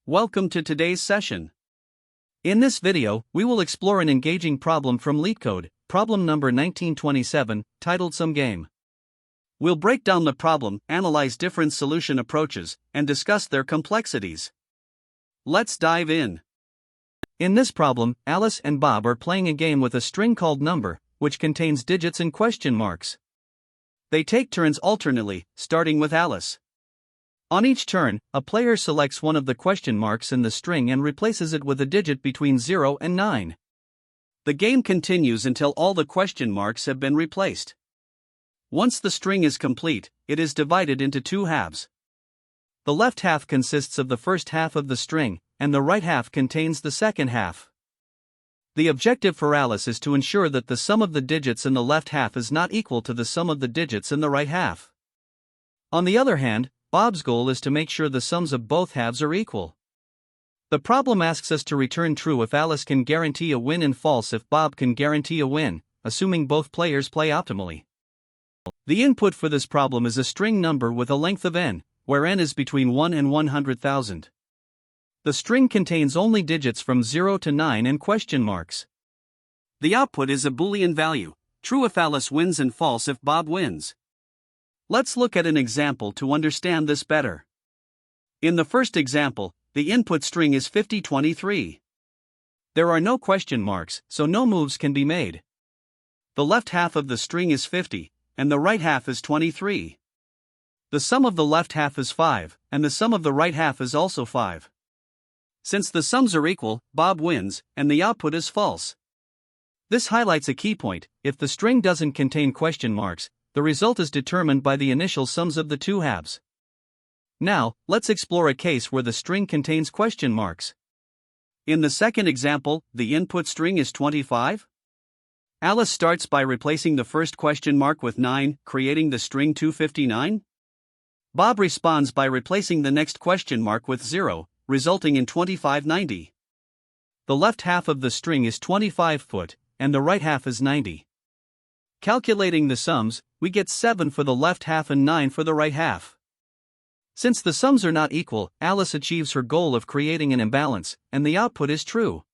Welcome to today's session. In this video, we will explore an engaging problem from LeetCode, problem number 1927, titled Some Game. We'll break down the problem, analyze different solution approaches, and discuss their complexities. Let's dive in. In this problem, Alice and Bob are playing a game with a string called number, which contains digits and question marks. They take turns alternately, starting with Alice. On each turn, a player selects one of the question marks in the string and replaces it with a digit between 0 and 9. The game continues until all the question marks have been replaced. Once the string is complete, it is divided into two halves. The left half consists of the first half of the string, and the right half contains the second half. The objective for Alice is to ensure that the sum of the digits in the left half is not equal to the sum of the digits in the right half. On the other hand, Bob's goal is to make sure the sums of both halves are equal. The problem asks us to return true if Alice can guarantee a win and false if Bob can guarantee a win, assuming both players play optimally. The input for this problem is a string number with a length of n, where n is between 1 and 100,000. The string contains only digits from 0 to 9 and question marks. The output is a Boolean value, true if Alice wins and false if Bob wins. Let's look at an example to understand this better. In the first example, the input string is 5023. There are no question marks, so no moves can be made. The left half of the string is 50, and the right half is 23. The sum of the left half is 5, and the sum of the right half is also 5. Since the sums are equal, Bob wins, and the output is false. This highlights a key point: if the string doesn't contain question marks, the result is determined by the initial sums of the two halves. Now, let's explore a case where the string contains question marks. In the second example, the input string is 25. Alice starts by replacing the first question mark with 9, creating the string 259. Bob responds by replacing the next question mark with 0, resulting in 2590. The left half of the string is 25 foot, and the right half is 90. Calculating the sums, we get 7 for the left half and 9 for the right half. Since the sums are not equal, Alice achieves her goal of creating an imbalance, and the output is true.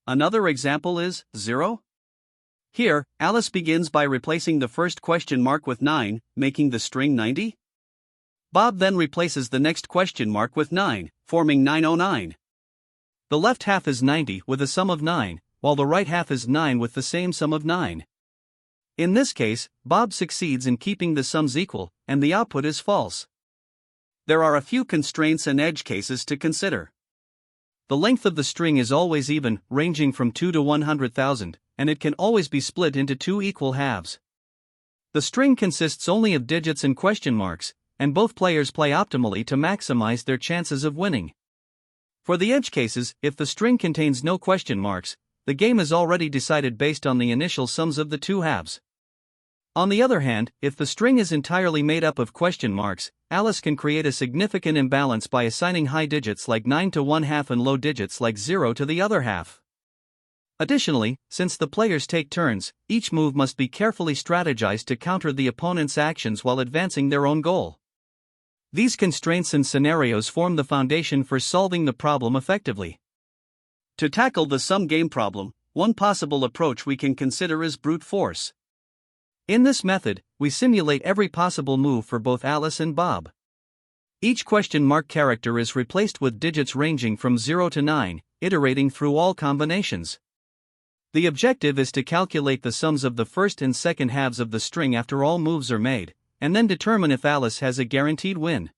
Another example is 0. Here, Alice begins by replacing the first question mark with 9, making the string 90. Bob then replaces the next question mark with 9, forming 909. The left half is 90 with a sum of 9, while the right half is 9 with the same sum of 9. In this case, Bob succeeds in keeping the sums equal, and the output is false. There are a few constraints and edge cases to consider. The length of the string is always even, ranging from 2 to 100,000, and it can always be split into two equal halves. The string consists only of digits and question marks, and both players play optimally to maximize their chances of winning. For the edge cases, if the string contains no question marks, the game is already decided based on the initial sums of the two halves. On the other hand, if the string is entirely made up of question marks, Alice can create a significant imbalance by assigning high digits like 9 to one half and low digits like 0 to the other half. Additionally, since the players take turns, each move must be carefully strategized to counter the opponent's actions while advancing their own goal. These constraints and scenarios form the foundation for solving the problem effectively. To tackle the sum game problem, one possible approach we can consider is brute force. In this method, we simulate every possible move for both Alice and Bob. Each question mark character is replaced with digits ranging from 0 to 9, iterating through all combinations. The objective is to calculate the sums of the first and second halves of the string after all moves are made, and then determine if Alice has a guaranteed win.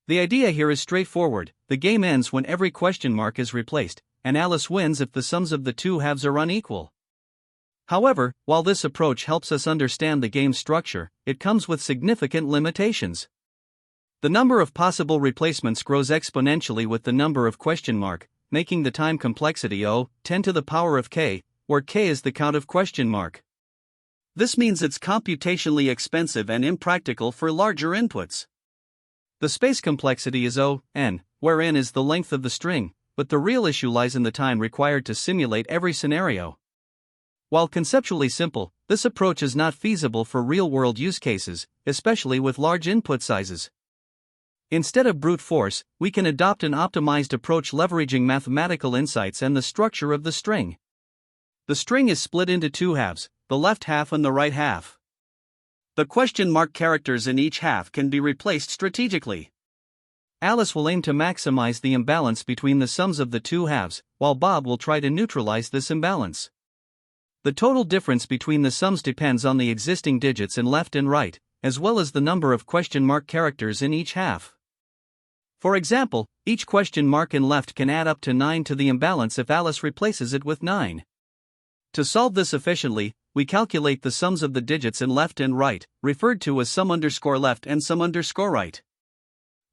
The idea here is straightforward: the game ends when every question mark is replaced, and Alice wins if the sums of the two halves are unequal. However, while this approach helps us understand the game's structure, it comes with significant limitations. The number of possible replacements grows exponentially with the number of question mark, making the time complexity 10 to the power of k, where k is the count of question mark. This means it's computationally expensive and impractical for larger inputs. The space complexity is n, where n is the length of the string, but the real issue lies in the time required to simulate every scenario. While conceptually simple, this approach is not feasible for real-world use cases, especially with large input sizes. Instead of brute force, we can adopt an optimized approach leveraging mathematical insights and the structure of the string. The string is split into two halves, the left half and the right half. The question mark characters in each half can be replaced strategically. Alice will aim to maximize the imbalance between the sums of the two halves, while Bob will try to neutralize this imbalance. The total difference between the sums depends on the existing digits in left and right, as well as the number of question mark characters in each half. For example, each question mark in left can add up to 9 to the imbalance if Alice replaces it with 9. To solve this efficiently, we calculate the sums of the digits in left and right, referred to as sum_left and sum_right.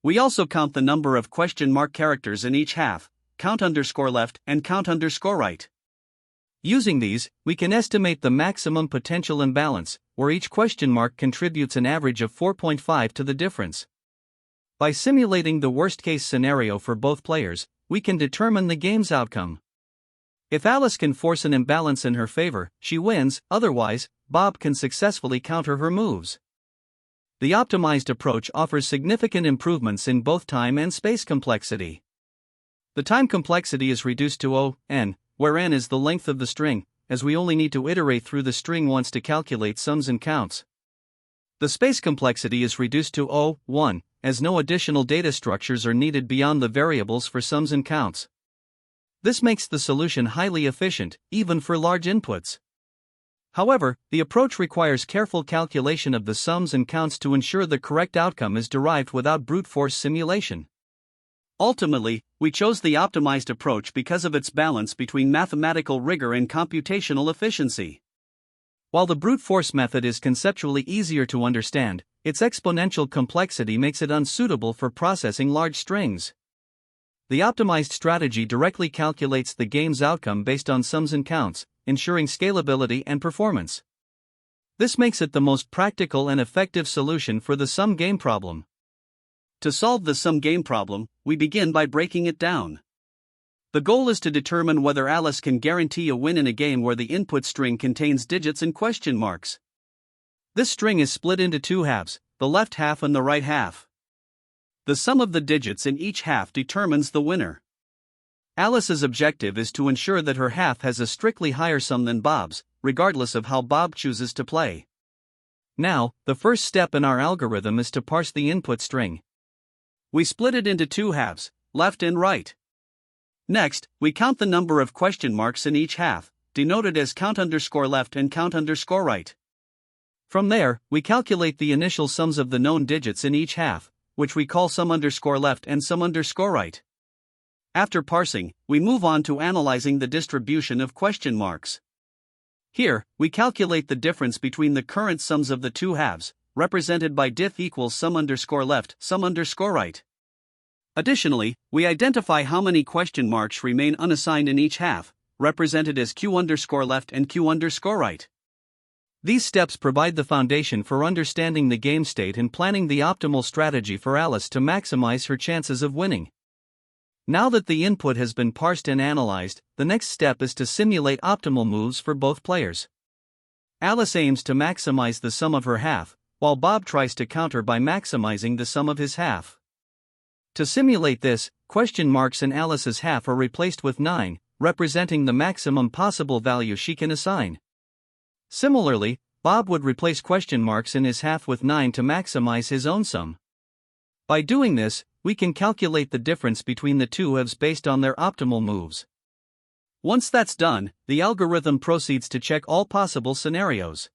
We also count the number of question mark characters in each half, count_left and count_right. Using these, we can estimate the maximum potential imbalance, where each question mark contributes an average of 4.5 to the difference. By simulating the worst-case scenario for both players, we can determine the game's outcome. If Alice can force an imbalance in her favor, she wins, otherwise, Bob can successfully counter her moves. The optimized approach offers significant improvements in both time and space complexity. The time complexity is reduced to O(n), where n is the length of the string, as we only need to iterate through the string once to calculate sums and counts. The space complexity is reduced to O(1), as no additional data structures are needed beyond the variables for sums and counts. This makes the solution highly efficient, even for large inputs. However, the approach requires careful calculation of the sums and counts to ensure the correct outcome is derived without brute force simulation. Ultimately, we chose the optimized approach because of its balance between mathematical rigor and computational efficiency. While the brute force method is conceptually easier to understand, its exponential complexity makes it unsuitable for processing large strings. The optimized strategy directly calculates the game's outcome based on sums and counts, ensuring scalability and performance. This makes it the most practical and effective solution for the sum game problem. To solve the sum game problem, we begin by breaking it down. The goal is to determine whether Alice can guarantee a win in a game where the input string contains digits and question marks. This string is split into two halves, the left half and the right half. The sum of the digits in each half determines the winner. Alice's objective is to ensure that her half has a strictly higher sum than Bob's, regardless of how Bob chooses to play. Now, the first step in our algorithm is to parse the input string. We split it into two halves, left and right. Next, we count the number of question marks in each half, denoted as count_left and count_right. From there, we calculate the initial sums of the known digits in each half, which we call sum_left and sum_right. After parsing, we move on to analyzing the distribution of question marks. Here, we calculate the difference between the current sums of the two halves, represented by diff equals sum_left, sum_right. Additionally, we identify how many question marks remain unassigned in each half, represented as q_left and q_right. These steps provide the foundation for understanding the game state and planning the optimal strategy for Alice to maximize her chances of winning. Now that the input has been parsed and analyzed, the next step is to simulate optimal moves for both players. Alice aims to maximize the sum of her half, while Bob tries to counter by maximizing the sum of his half. To simulate this, question marks in Alice's half are replaced with 9, representing the maximum possible value she can assign. Similarly, Bob would replace question marks in his half with 9 to maximize his own sum. By doing this, we can calculate the difference between the two halves based on their optimal moves. Once that's done, the algorithm proceeds to check all possible scenarios.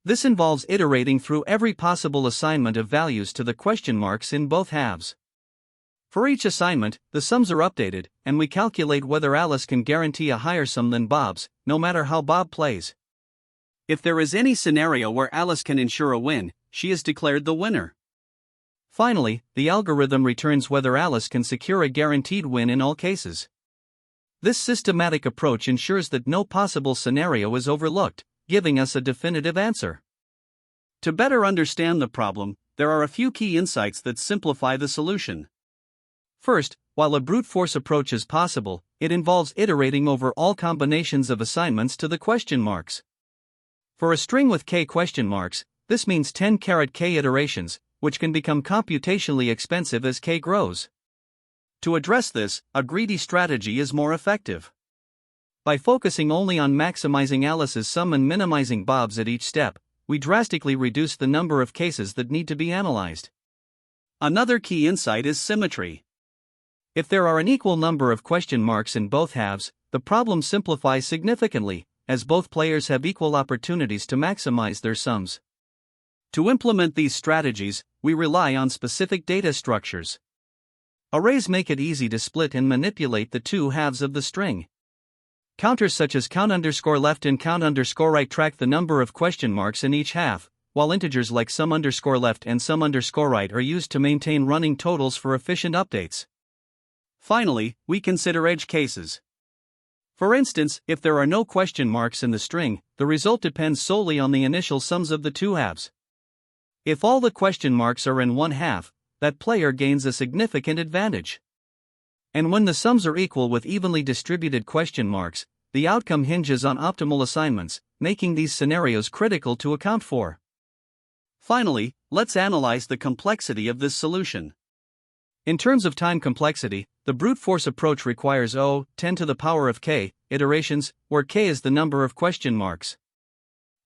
This involves iterating through every possible assignment of values to the question marks in both halves. For each assignment, the sums are updated, and we calculate whether Alice can guarantee a higher sum than Bob's, no matter how Bob plays. If there is any scenario where Alice can ensure a win, she is declared the winner. Finally, the algorithm returns whether Alice can secure a guaranteed win in all cases. This systematic approach ensures that no possible scenario is overlooked, giving us a definitive answer. To better understand the problem, there are a few key insights that simplify the solution. First, while a brute force approach is possible, it involves iterating over all combinations of assignments to the question marks. For a string with k question marks, this means 10 k iterations, which can become computationally expensive as k grows. To address this, a greedy strategy is more effective. By focusing only on maximizing Alice's sum and minimizing Bob's at each step, we drastically reduce the number of cases that need to be analyzed. Another key insight is symmetry. If there are an equal number of question marks in both halves, the problem simplifies significantly, as both players have equal opportunities to maximize their sums. To implement these strategies, we rely on specific data structures. Arrays make it easy to split and manipulate the two halves of the string. Counters such as count_left and count_right track the number of question marks in each half, while integers like sum_left and sum_right are used to maintain running totals for efficient updates. Finally, we consider edge cases. For instance, if there are no question marks in the string, the result depends solely on the initial sums of the two halves. If all the question marks are in one half, that player gains a significant advantage. And when the sums are equal with evenly distributed question marks, the outcome hinges on optimal assignments, making these scenarios critical to account for. Finally, let's analyze the complexity of this solution. In terms of time complexity, the brute force approach requires 10 to the power of k iterations, where k is the number of question marks.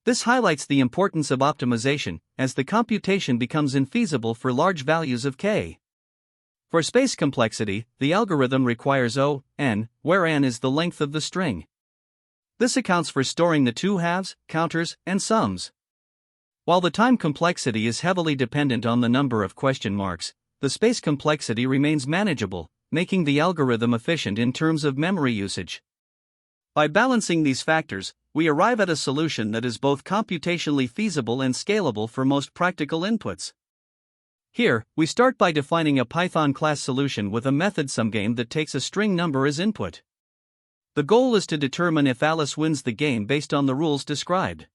This highlights the importance of optimization, as the computation becomes infeasible for large values of k. For space complexity, the algorithm requires n, where n is the length of the string. This accounts for storing the two halves, counters, and sums. While the time complexity is heavily dependent on the number of question marks, the space complexity remains manageable, making the algorithm efficient in terms of memory usage. By balancing these factors, we arrive at a solution that is both computationally feasible and scalable for most practical inputs. Here, we start by defining a Python class solution with a method SumGame that takes a string number as input. The goal is to determine if Alice wins the game based on the rules described.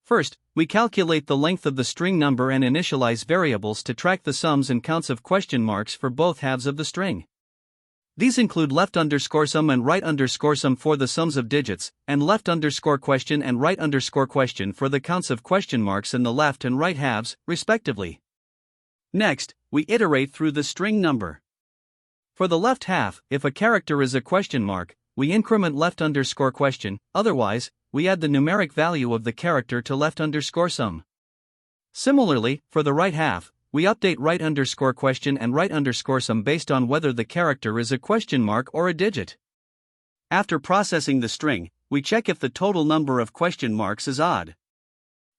First, we calculate the length of the string number and initialize variables to track the sums and counts of question marks for both halves of the string. These include left_sum and right_sum for the sums of digits, and left_question and right_question for the counts of question marks in the left and right halves, respectively. Next, we iterate through the string number. For the left half, if a character is a question mark, we increment left_question, otherwise, we add the numeric value of the character to left_sum. Similarly, for the right half, we update right_question and right_sum based on whether the character is a question mark or a digit. After processing the string, we check if the total number of question marks is odd.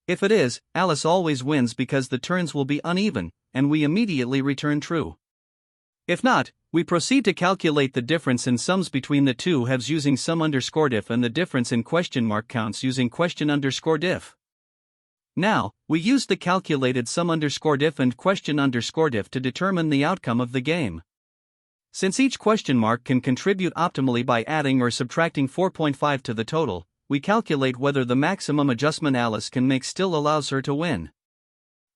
If it is, Alice always wins because the turns will be uneven, and we immediately return true. If not, we proceed to calculate the difference in sums between the two halves using sum_diff and the difference in question mark counts using question_diff. Now, we use the calculated sum_diff and question_diff to determine the outcome of the game. Since each question mark can contribute optimally by adding or subtracting 4.5 to the total, we calculate whether the maximum adjustment Alice can make still allows her to win.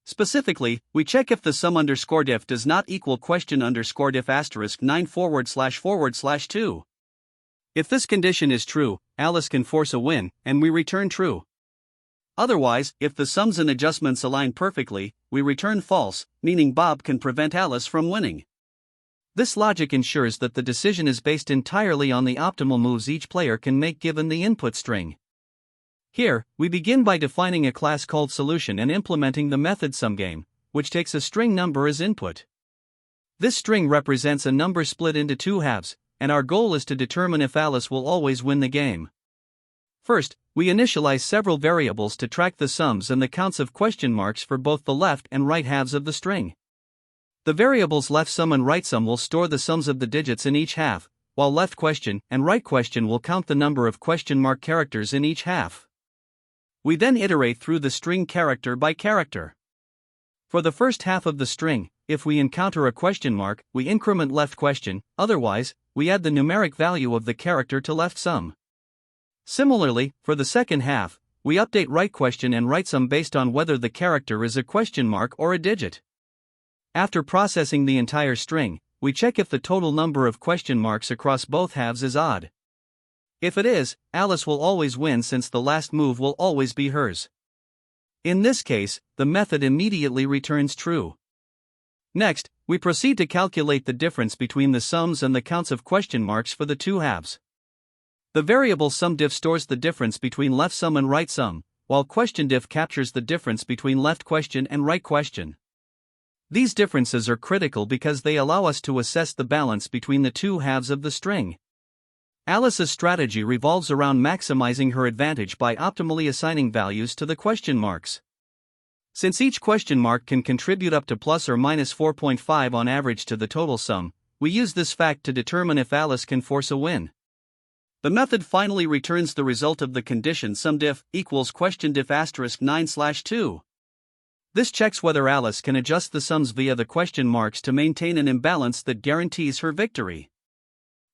Specifically, we check if the sum_diff does not equal question_diff *9 //2. If this condition is true, Alice can force a win, and we return true. Otherwise, if the sums and adjustments align perfectly, we return false, meaning Bob can prevent Alice from winning. This logic ensures that the decision is based entirely on the optimal moves each player can make given the input string. Here, we begin by defining a class called solution and implementing the method SumGame, which takes a string number as input. This string represents a number split into two halves, and our goal is to determine if Alice will always win the game. First, we initialize several variables to track the sums and the counts of question marks for both the left and right halves of the string. The variables leftSum and rightSum will store the sums of the digits in each half, while leftQuestion and rightQuestion will count the number of question mark characters in each half. We then iterate through the string character by character. For the first half of the string, if we encounter a question mark, we increment leftQuestion, otherwise, we add the numeric value of the character to leftSum. Similarly, for the second half, we update rightQuestion and rightSum based on whether the character is a question mark or a digit. After processing the entire string, we check if the total number of question marks across both halves is odd. If it is, Alice will always win since the last move will always be hers. In this case, the method immediately returns true. Next, we proceed to calculate the difference between the sums and the counts of question marks for the two halves. The variable sumDiff stores the difference between left sum and right sum, while questionDiff captures the difference between left question and right question. These differences are critical because they allow us to assess the balance between the two halves of the string. Alice's strategy revolves around maximizing her advantage by optimally assigning values to the question marks. Since each question mark can contribute up to plus or minus 4.5 on average to the total sum, we use this fact to determine if Alice can force a win. The method finally returns the result of the condition sumDiff equals questionDiff asterisk 9/2. This checks whether Alice can adjust the sums via the question marks to maintain an imbalance that guarantees her victory.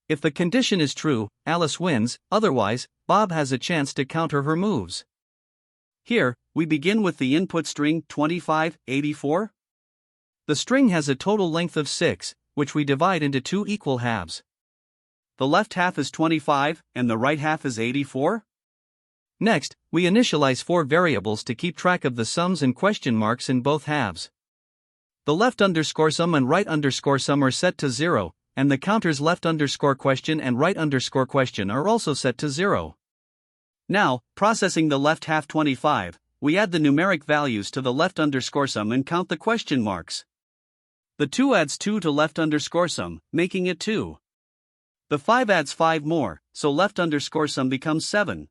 If the condition is true, Alice wins, otherwise, Bob has a chance to counter her moves. Here, we begin with the input string 2584. The string has a total length of 6, which we divide into two equal halves. The left half is 25, and the right half is 84. Next, we initialize 4 variables to keep track of the sums and question marks in both halves. The left underscore sum and right underscore sum are set to 0, and the counters left underscore question and right underscore question are also set to 0. Now, processing the left half 25, we add the numeric values to the left underscore sum and count the question marks. The 2 adds 2 to left underscore sum, making it 2. The 5 adds 5 more, so left underscore sum becomes 7.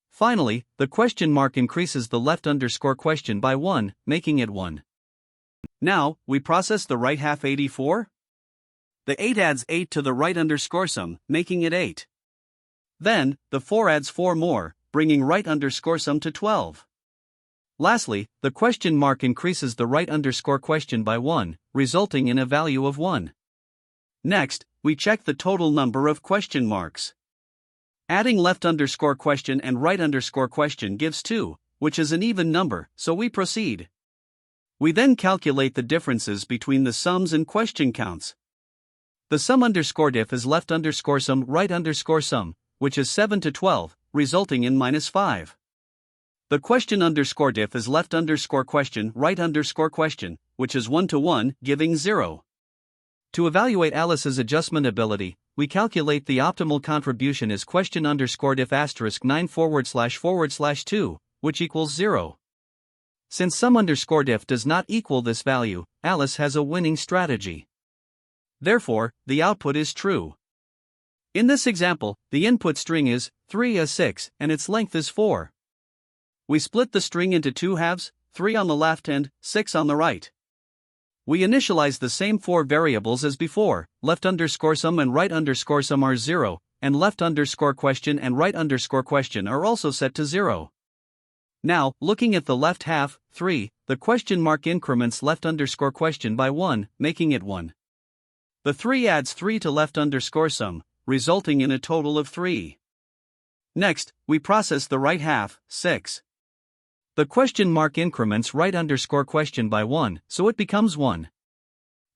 Finally, the question mark increases the left underscore question by 1, making it 1. Now, we process the right half 84. The 8 adds 8 to the right underscore sum, making it 8. Then, the 4 adds 4 more, bringing right underscore sum to 12. Lastly, the question mark increases the right underscore question by 1, resulting in a value of 1. Next, we check the total number of question marks. Adding left underscore question and right underscore question gives 2, which is an even number, so we proceed. We then calculate the differences between the sums and question counts. The sum underscore diff is left underscore sum right underscore sum, which is 7 to 12, resulting in -5. The question underscore diff is left underscore question right underscore question, which is 1 to 1, giving 0. To evaluate Alice's adjustment ability, we calculate the optimal contribution as question underscore diff asterisk 9///2, which equals 0. Since sum underscore diff does not equal this value, Alice has a winning strategy. Therefore, the output is true. In this example, the input string is 3 and its length is 4. We split the string into two halves, 3 on the left and 6 on the right. We initialize the same 4 variables as before. Left underscore sum and right underscore sum are 0, and left underscore question and right underscore question are also set to 0. Now, looking at the left half, 3, the question mark increments left underscore question by 1, making it 1. The 3 adds 3 to left underscore sum, resulting in a total of 3. Next, we process the right half, 6. The question mark increments right underscore question by 1, so it becomes 1.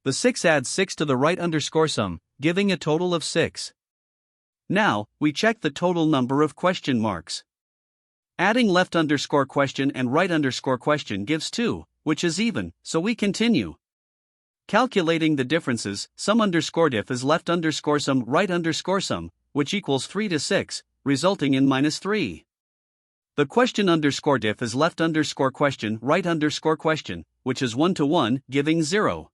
The 6 adds 6 to the right underscore sum, giving a total of 6. Now, we check the total number of question marks. Adding left underscore question and right underscore question gives 2, which is even, so we continue. Calculating the differences, sum underscore diff is left underscore sum right underscore sum, which equals 3 to 6, resulting in -3. The question underscore diff is left underscore question right underscore question, which is 1 to 1, giving 0.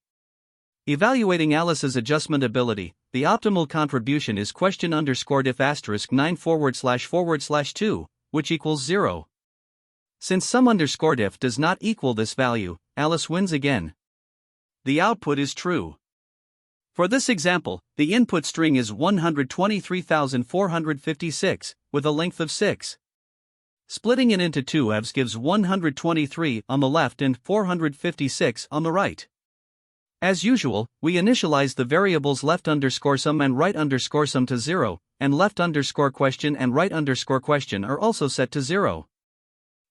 Evaluating Alice's adjustment ability, the optimal contribution is question underscore diff asterisk 9///2, which equals 0. Since sum underscore diff does not equal this value, Alice wins again. The output is true. For this example, the input string is 123,456, with a length of 6. Splitting it into two halves gives 123 on the left and 456 on the right. As usual, we initialize the variables left underscore sum and right underscore sum to 0, and left underscore question and right underscore question are also set to 0.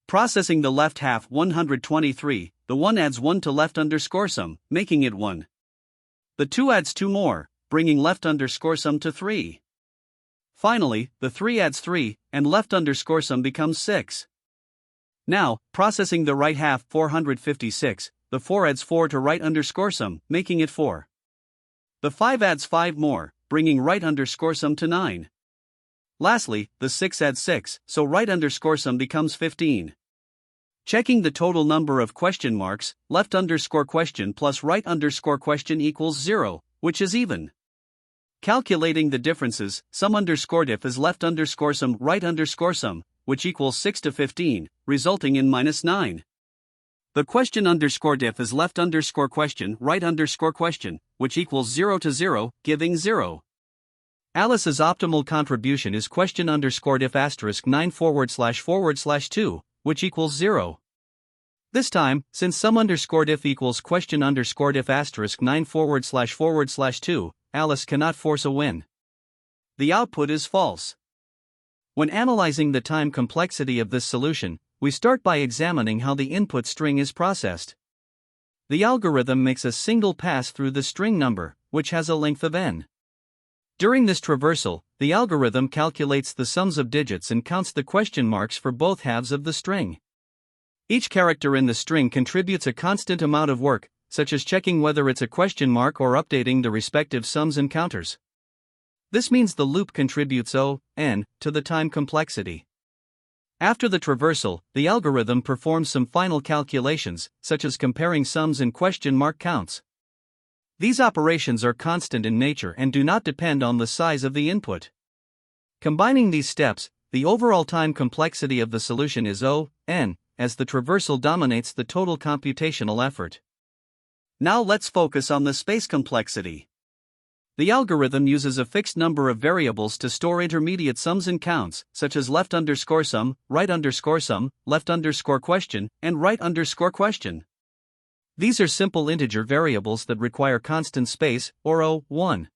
Processing the left half 123, the 1 adds 1 to left underscore sum, making it 1. The 2 adds 2 more, bringing left underscore sum to 3. Finally, the 3 adds 3, and left underscore sum becomes 6. Now, processing the right half 456, the 4 adds 4 to right underscore sum, making it 4. The 5 adds 5 more, bringing right underscore sum to 9. Lastly, the 6 adds 6, so right underscore sum becomes 15. Checking the total number of question marks, left underscore question plus right underscore question equals 0, which is even. Calculating the differences, sum underscore diff is left underscore sum right underscore sum, which equals 6 to 15, resulting in minus 9. The question underscore diff is left underscore question right underscore question, which equals 0 to 0, giving 0. Alice's optimal contribution is question underscore diff asterisk 9 / 2, which equals 0. This time, since sum underscore diff equals question underscore diff asterisk 9 / 2, Alice cannot force a win. The output is false. When analyzing the time complexity of this solution, we start by examining how the input string is processed. The algorithm makes a single pass through the string number, which has a length of n. During this traversal, the algorithm calculates the sums of digits and counts the question marks for both halves of the string. Each character in the string contributes a constant amount of work, such as checking whether it's a question mark or updating the respective sums and counters. This means the loop contributes O(n) to the time complexity. After the traversal, the algorithm performs some final calculations, such as comparing sums and question mark counts. These operations are constant in nature and do not depend on the size of the input. Combining these steps, the overall time complexity of the solution is O(n), as the traversal dominates the total computational effort. Now let's focus on the space complexity. The algorithm uses a fixed number of variables to store intermediate sums and counts, such as left underscore sum, right underscore sum, left underscore question, and right underscore question. These are simple integer variables that require constant space, or O(1).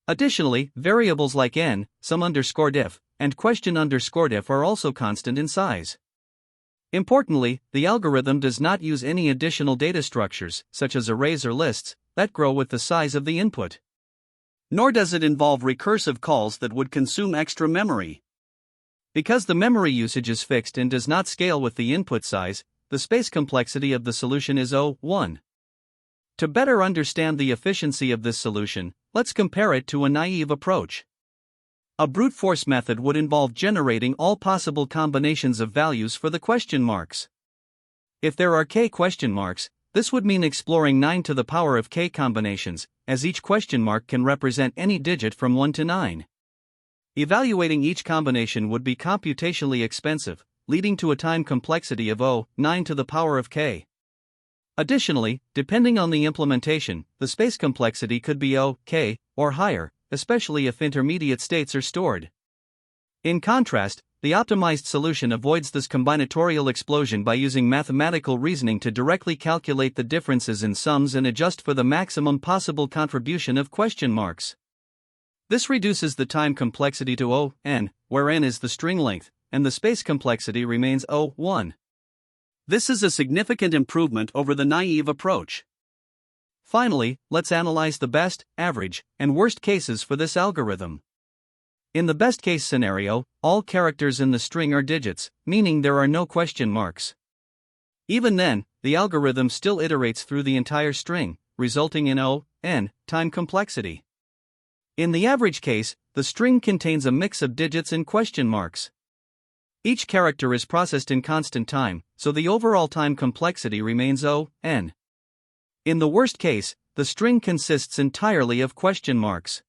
Additionally, variables like n, sum underscore diff, and question underscore diff are also constant in size. Importantly, the algorithm does not use any additional data structures, such as arrays or lists, that grow with the size of the input. Nor does it involve recursive calls that would consume extra memory. Because the memory usage is fixed and does not scale with the input size, the space complexity of the solution is O(1). To better understand the efficiency of this solution, let's compare it to a naive approach. A brute force method would involve generating all possible combinations of values for the question marks. If there are k question marks, this would mean exploring 9 to the power of k combinations, as each question mark can represent any digit from 1 to 9. Evaluating each combination would be computationally expensive, leading to a time complexity of O(9 to the power of k. Additionally, depending on the implementation, the space complexity could be O(k) or higher, especially if intermediate states are stored. In contrast, the optimized solution avoids this combinatorial explosion by using mathematical reasoning to directly calculate the differences in sums and adjust for the maximum possible contribution of question marks. This reduces the time complexity to O(n), where n is the string length, and the space complexity remains O(1). This is a significant improvement over the naive approach. Finally, let's analyze the best, average, and worst cases for this algorithm. In the best case scenario, all characters in the string are digits, meaning there are no question marks. Even then, the algorithm still iterates through the entire string, resulting in O(n) time complexity. In the average case, the string contains a mix of digits and question marks. Each character is processed in constant time, so the overall time complexity remains O(n). In the worst case, the string consists entirely of question marks.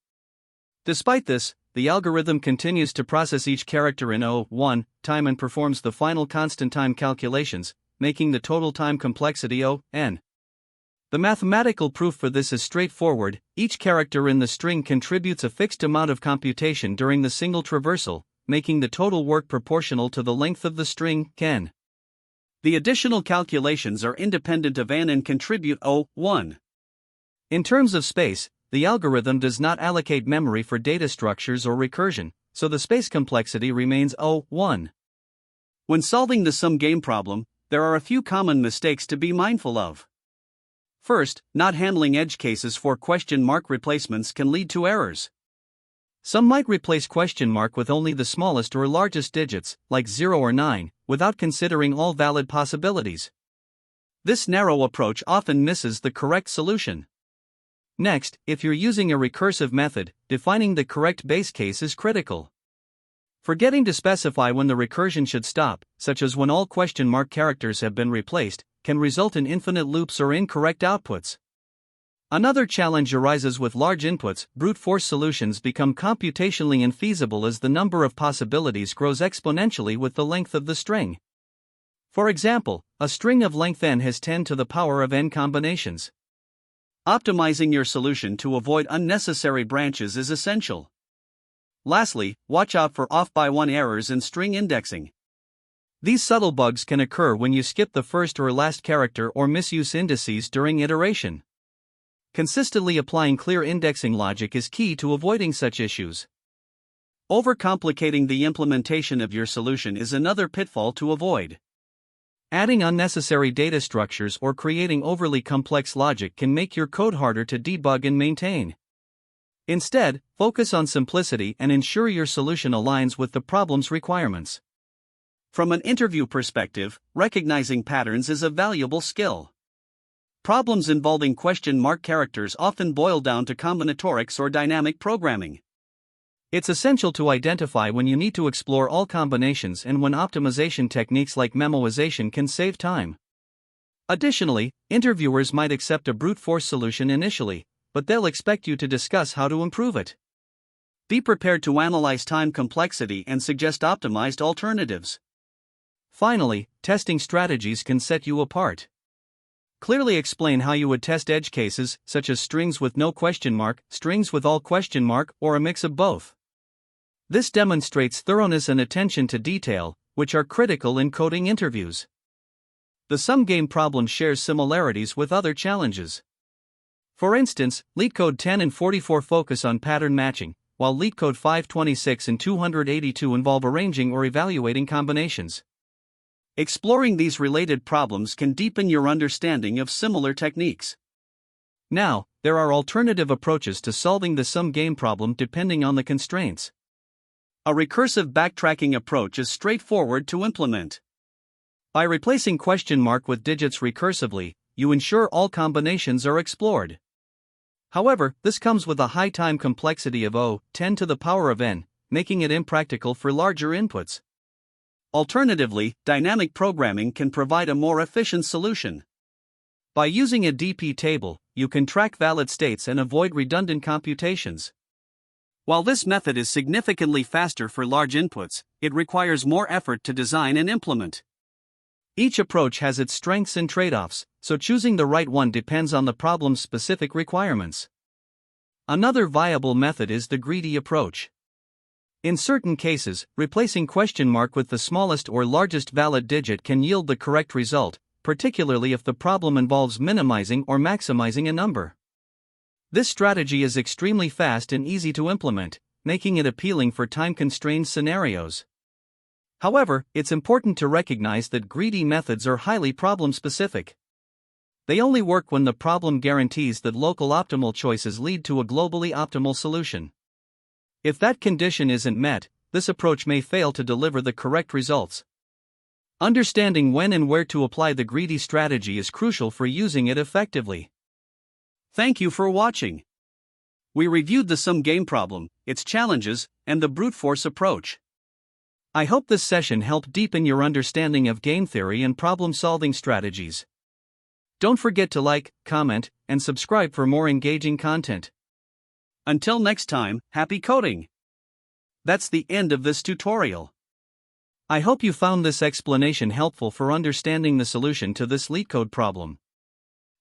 Despite this, the algorithm continues to process each character in O(1) time and performs the final constant time calculations, making the total time complexity O(n). The mathematical proof for this is straightforward: each character in the string contributes a fixed amount of computation during the single traversal, making the total work proportional to the length of the string, ken. The additional calculations are independent of n and contribute O(1). In terms of space, the algorithm does not allocate memory for data structures or recursion, so the space complexity remains O(1). When solving the sum game problem, there are a few common mistakes to be mindful of. First, not handling edge cases for question mark replacements can lead to errors. Some might replace question mark with only the smallest or largest digits, like 0 or 9, without considering all valid possibilities. This narrow approach often misses the correct solution. Next, if you're using a recursive method, defining the correct base case is critical. Forgetting to specify when the recursion should stop, such as when all question mark characters have been replaced, can result in infinite loops or incorrect outputs. Another challenge arises with large inputs. Brute force solutions become computationally infeasible as the number of possibilities grows exponentially with the length of the string. For example, a string of length n has 10 to the power of n combinations. Optimizing your solution to avoid unnecessary branches is essential. Lastly, watch out for off-by-one errors in string indexing. These subtle bugs can occur when you skip the first or last character or misuse indices during iteration. Consistently applying clear indexing logic is key to avoiding such issues. Overcomplicating the implementation of your solution is another pitfall to avoid. Adding unnecessary data structures or creating overly complex logic can make your code harder to debug and maintain. Instead, focus on simplicity and ensure your solution aligns with the problem's requirements. From an interview perspective, recognizing patterns is a valuable skill. Problems involving question mark characters often boil down to combinatorics or dynamic programming. It's essential to identify when you need to explore all combinations and when optimization techniques like memoization can save time. Additionally, interviewers might accept a brute force solution initially, but they'll expect you to discuss how to improve it. Be prepared to analyze time complexity and suggest optimized alternatives. Finally, testing strategies can set you apart. Clearly explain how you would test edge cases, such as strings with no question mark, strings with all question mark, or a mix of both. This demonstrates thoroughness and attention to detail, which are critical in coding interviews. The sum game problem shares similarities with other challenges. For instance, LeetCode 10 and 44 focus on pattern matching, while LeetCode 526 and 282 involve arranging or evaluating combinations. Exploring these related problems can deepen your understanding of similar techniques. Now, there are alternative approaches to solving the sum game problem depending on the constraints. A recursive backtracking approach is straightforward to implement. By replacing question mark with digits recursively, you ensure all combinations are explored. However, this comes with a high time complexity of 10 to the power of n, making it impractical for larger inputs. Alternatively, dynamic programming can provide a more efficient solution. By using a DP table, you can track valid states and avoid redundant computations. While this method is significantly faster for large inputs, it requires more effort to design and implement. Each approach has its strengths and trade-offs, so choosing the right one depends on the problem's specific requirements. Another viable method is the greedy approach. In certain cases, replacing question mark with the smallest or largest valid digit can yield the correct result, particularly if the problem involves minimizing or maximizing a number. This strategy is extremely fast and easy to implement, making it appealing for time-constrained scenarios. However, it's important to recognize that greedy methods are highly problem-specific. They only work when the problem guarantees that local optimal choices lead to a globally optimal solution. If that condition isn't met, this approach may fail to deliver the correct results. Understanding when and where to apply the greedy strategy is crucial for using it effectively. Thank you for watching. We reviewed the sum game problem, its challenges, and the brute force approach. I hope this session helped deepen your understanding of game theory and problem-solving strategies. Don't forget to like, comment, and subscribe for more engaging content. Until next time, happy coding! That's the end of this tutorial. I hope you found this explanation helpful for understanding the solution to this LeetCode problem.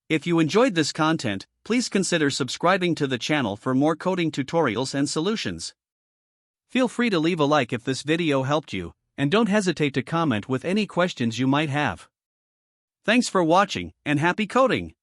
If you enjoyed this content, please consider subscribing to the channel for more coding tutorials and solutions. Feel free to leave a like if this video helped you, and don't hesitate to comment with any questions you might have. Thanks for watching, and happy coding!